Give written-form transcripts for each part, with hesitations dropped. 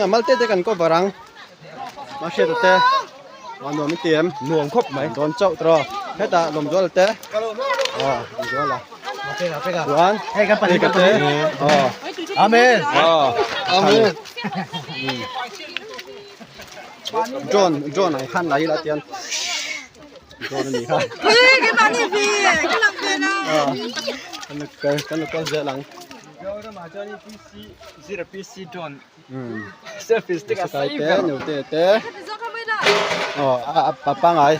amal te kan ko barang ma she te on no mi tiam nuông khop mai don chau tro hết ta lom zo te zo la Tuhan Hey kan pali te Amen amen John này khăn lấy là tiền John này khăn cái bạn này vì cái lòng tiền nào cái nó dễ lắm PC John selfie stick cái té nhiều té papa ngài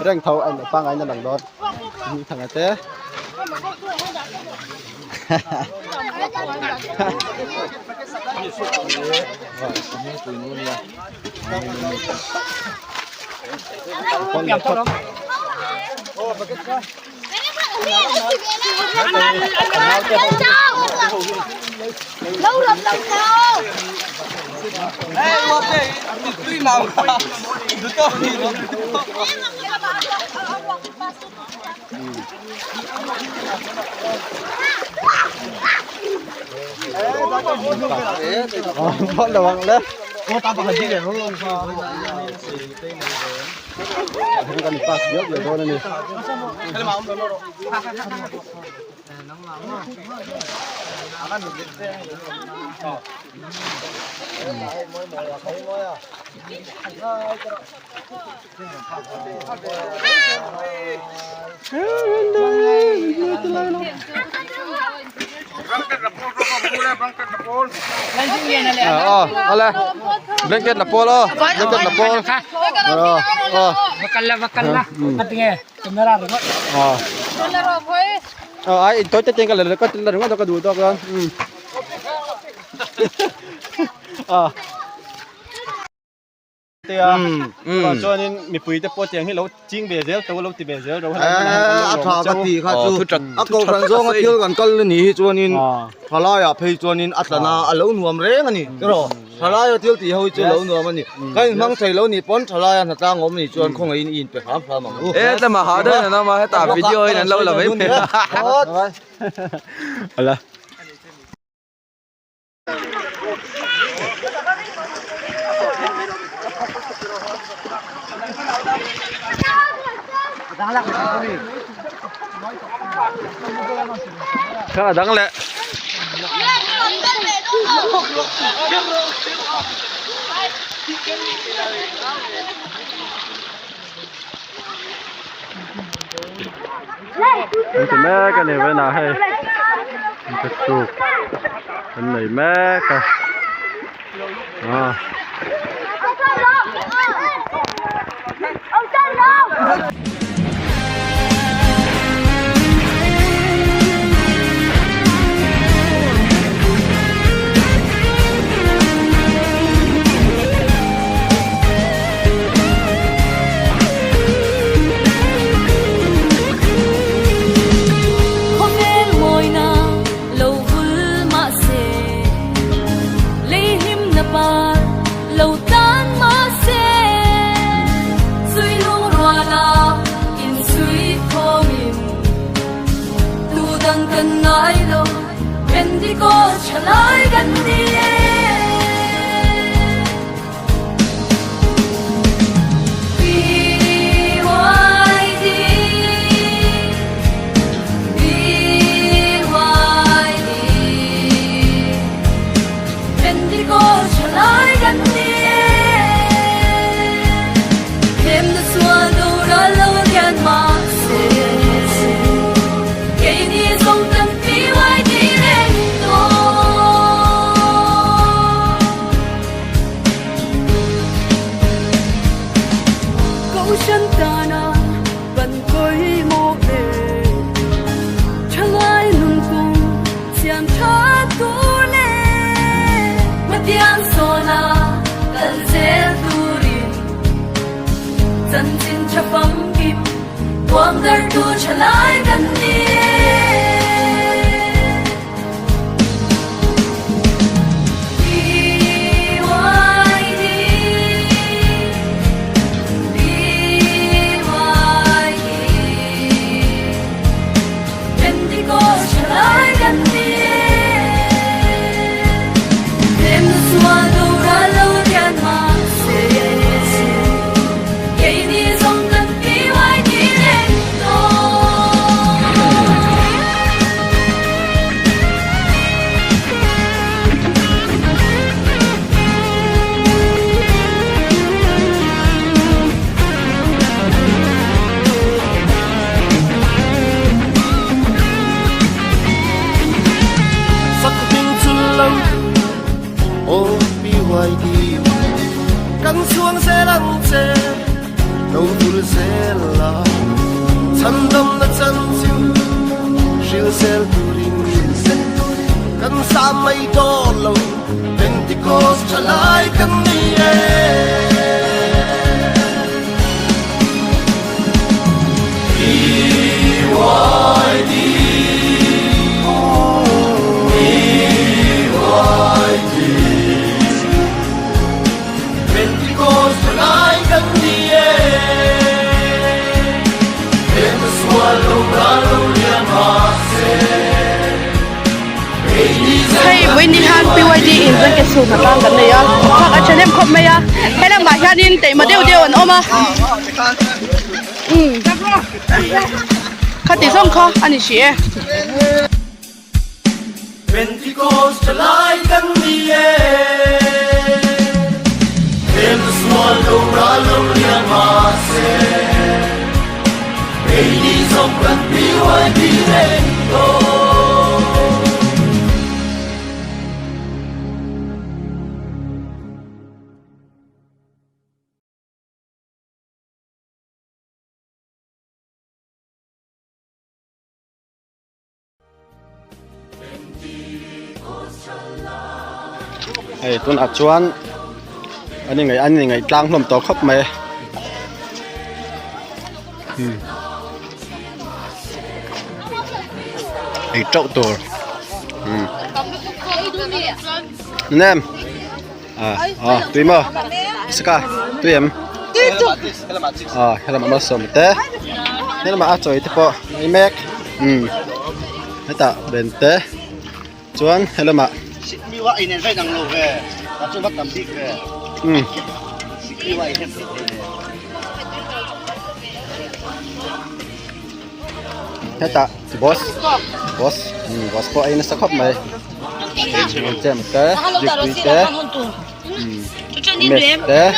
reng thâu anh papa ngài nó đằng đó như thằng té con nhập thôi lâu lắm đâu sao Hey what day tuy nào được to đi con đầu bằng đấy cô ta bằng gì để nó luôn kan pas yok ya don ini oleh blanket lapol blanket lapol bakal lah katanya kamera remote ai tôi chắc chắn cái là có là đúng không có đủ to con cho nên mình bùi tập tiếng khi lâu chính bề dễ tôi lâu thì bề dễ đâu thà cái gì khác chú câu phần do cái thiếu còn câu này cho nên thà lại à phải cho nên là na lâu nuông rẻ cái này rồi thà lại thiếu thì hơi cho lâu nuông cái này cái mang thầy lâu này bón thà lại là ta ngóm này cho nên không ai in phải khám phá màแต่มาหาได้นะมาให้ตามวิดีโอนั้นเราละไม่เป็น là khá là đáng lẽ thì mẹ cái này bên nào hay cái sụp cái này mẹ cái Bendigo shalai gandi la Tham dâm na chân chim Shil sel turin Kan sa may dolo Pentecost chalai kan niye BYD BYD Pentecost chalai kan niye Em swallow ralo liam hase Hey, when you have BYD in the castle, na lang kan niya. Kak at chanem kop maya. Helang bahanin tay madeu deu an oma. Kati song ko ani siya. Pentecost chalai kan niye Em swallow ralo liam hase Baby song kan BYD rento Hey, tuần ắt chuan anh này ngày tlang lom to khóc mày Hey, trâu tổ anh em tùy mơ ska tùy em hay là mà sớm té hay là mà ăn rồi thì po ai mec hay ta bên té chuan hay là mà như vậy nên phải đằng lộ về và cho bắt tầm đi về như vậy thêm hay ta boss po ai nasa khóc mày chém té dịch té mệt té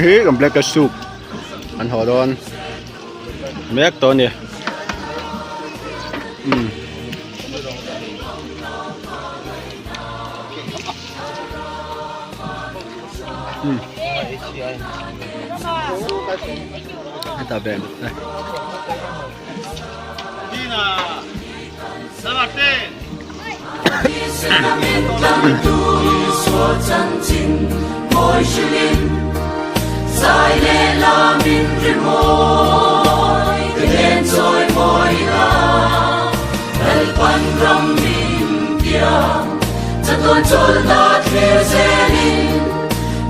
hí cầm black soup ăn hồ đòn mét to nè Hãy subscribe Chol dat wir sehen,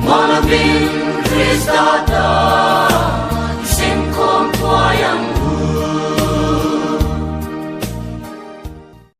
Mama bin Christ dat